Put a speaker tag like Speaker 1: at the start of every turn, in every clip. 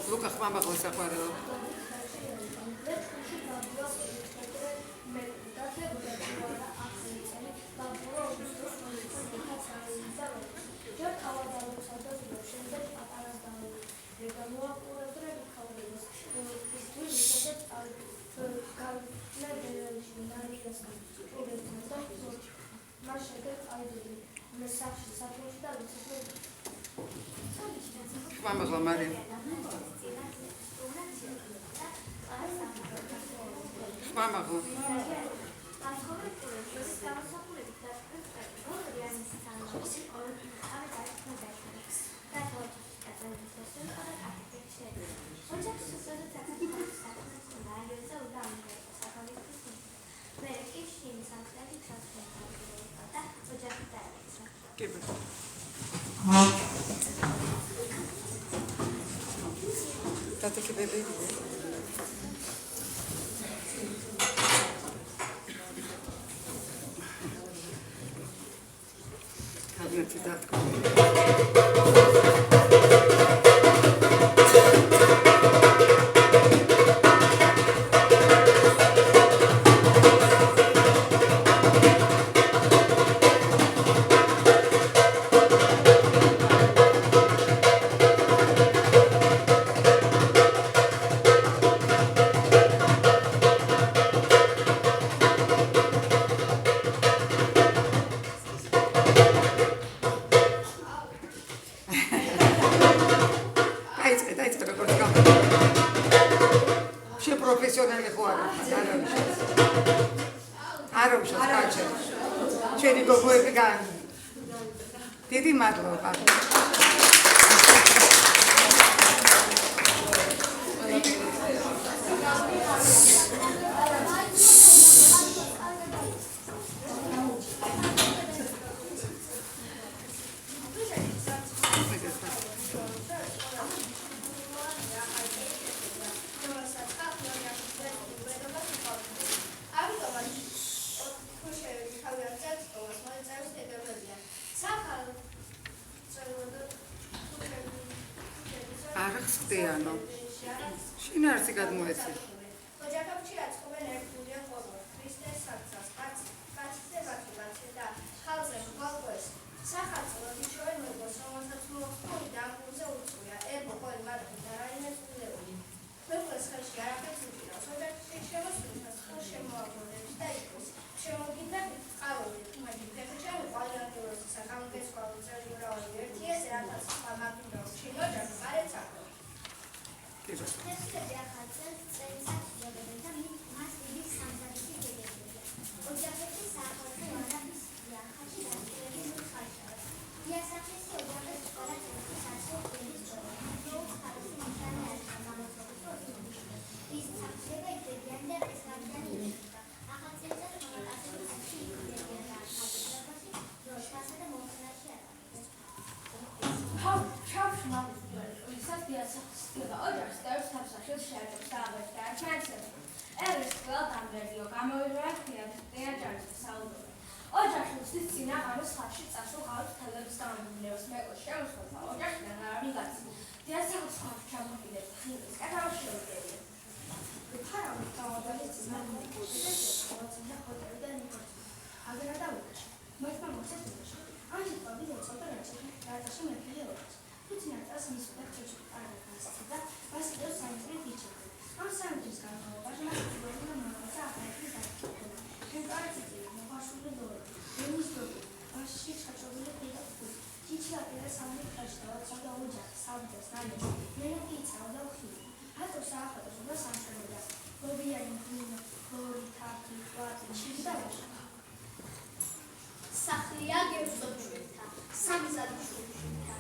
Speaker 1: Luca, mama, cosa fare? Mama, la Maria. Mama, Tata que bebê. Havia te dado profesionale fuori, aromshas kache. Cheni gogoe gan. Didi madloba. Arxtიანო. შინ არც გადმოეცი.
Speaker 2: ოჯახებში რაც ყოფენ ერთგულია ხოლმე. ქრისტეს საკცას, კაცზე ვაკილაცე და ხალხზე ხალხოს. სახალხო დიჩოენ მოგოს, რომელსაც მოხდა და ამბულზე უწვია. ერბო ყოველ მარტო და რაიმე წვლეული. ქვეყნის ხელში არაფერს უჭირავს. ოჯახში შემოსულას ხო შემოაგონებს და იყოს. შემოგიდა ყავი, თუმცა ფეხჭამი ყვავილადუროს საკამგესყავი წელი მრავალი ერთია, ზეათაც სამაგდროს. შინ ოჯახი მარეცა
Speaker 3: Testere ახალწელს წელსაც იღებენ და მას დიდი სამზადისი გეგებია. ოჯახებში საახალწლო არაფრის იახაში დასწრების უხარშავად. იასახის ოჯახის სკოლა წელს არსებობს დიდი სკოლა. როგორც ხარისხი ნიშანი არის გამოსწორების პროცესში. ის საფრთხება იძებიან და ესრაგიანი იშვა. ახალწელსაც მომატაცების სახში იძებიან და ახალწლებაში დროშასა და მომხდარში არის.
Speaker 2: ჩავშ მაგის იასახის ოჯახს დევს სამსახურს შეაძლებს დაავადს და არჩევს. ერის ყველა დამრელიო გამოირვა ქიადია ჯარის საუბარი. ოჯახში უსის წინაღაროს ხალხში წასულ ხალხს თელებს დამბნევს მეყოს შემოსხოთა ოჯახიდან არამიგაც. დიასახის ხალხს ჩამოყილებს ხილის კათავში შეუძლია. ფარავი თავადაც მანიკოდეს ხოლმე ხოთები და ნიკოთი. აგერა დაუჭა. მოიწმა მოხსენებაში. ამით ყოველი ეცოდრეჩი რატაში მეფილეობს. თვითნაცას მის ფეხებში პარაგრაფს და მასიდოს საინტერესო დიჩები. ამ საინტერესო განმავლობაში მას უბრალოდ მომავალს ახალი დაგჭირდა. ინტერესები მოხარშული დორო. მინისტრები მასში ჩაჭრილი პირები. ჩიჩლაკერა სამი ხაშტავა და ოჯახი საბდოს ნაიჭი. მენაკი წავდა ხილი. ატო საახალწლო და სამშობლო. გობიანი გინო, გორი თაფი, ყვატი, ჩიდავაშა.
Speaker 3: სახლია გევსოჩვილთა, სამიზადი შვილთა.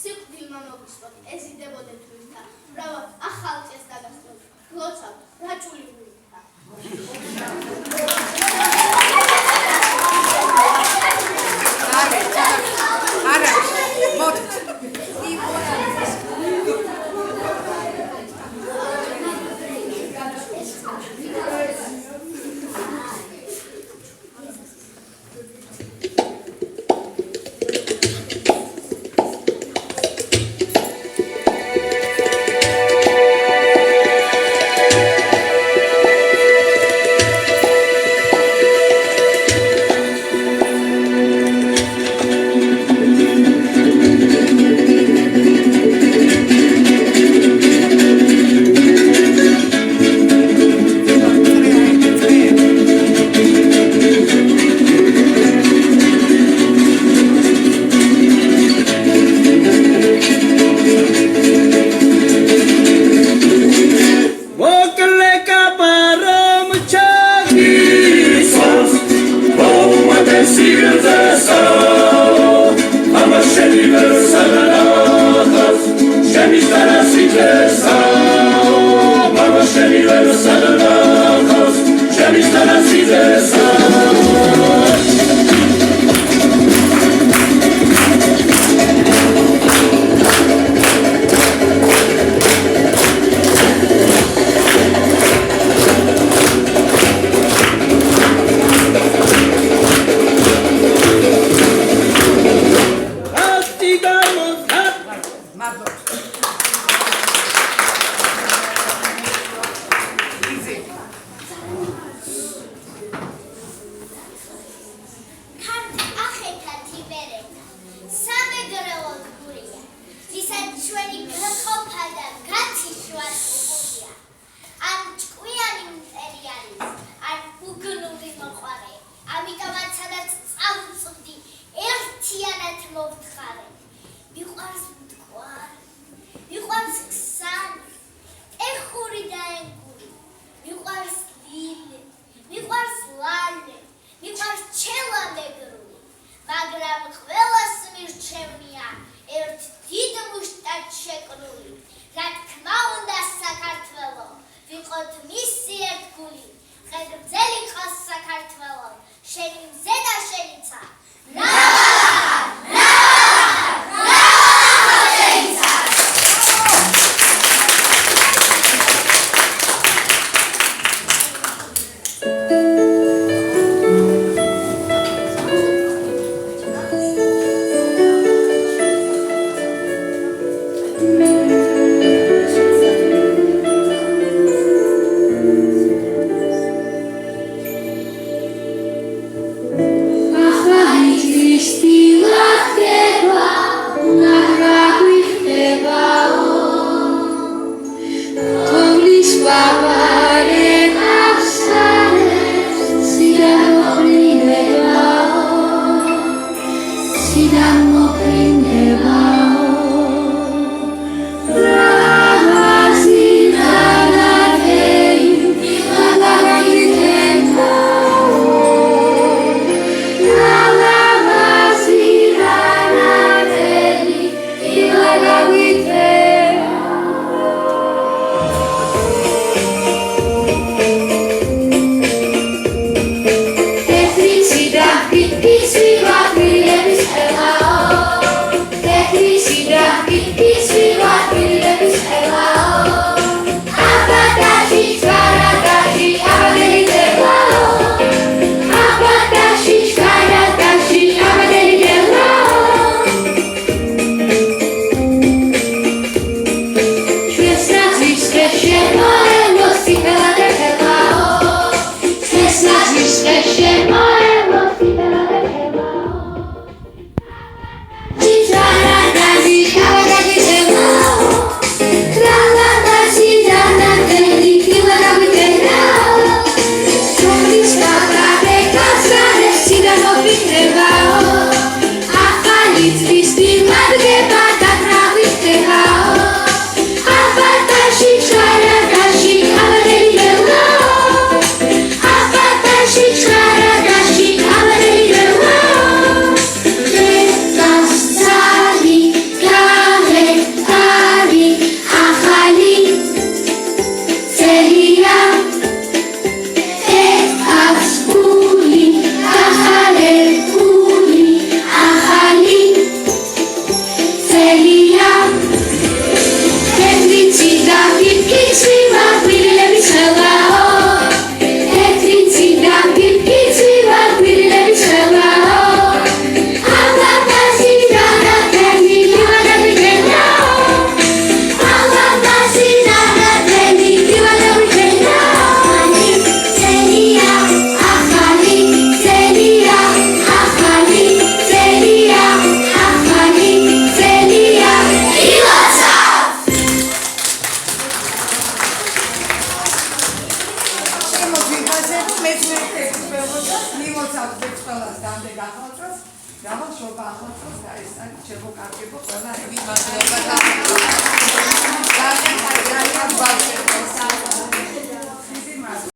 Speaker 3: სიკვდილმა მოგისწოთ, ეზიდებოდეთ თვითთა, მრავალ ახალწელს დაგასწროთ, გლოცავთ, რაჭული ღვიძლთა.
Speaker 1: არა, მოდით.
Speaker 3: ჩვენი გაყოფა და გაციშვა სულია. ან ჭკვიანი მტერი არის, ან უგნური მოყვარე. ამიტომაც სადაც წავწვდი, ერთიანად მოვთხარე. მიყვარს მტკვარი, მიყვარს ქსანი, ეხური და ენგური, მიყვარს ლილე, მიყვარს ლალე, მიყვარს ჩელა მეგრული, მაგრამ ყველას მირჩევნია ერთ დიდ მუშტად შეკრული. რა თქმა უნდა საქართველო, ვიყოთ მისი ერთგული, ღერძელი ყავს საქართველო, შენი მზე და შენიცა.
Speaker 1: Gracias.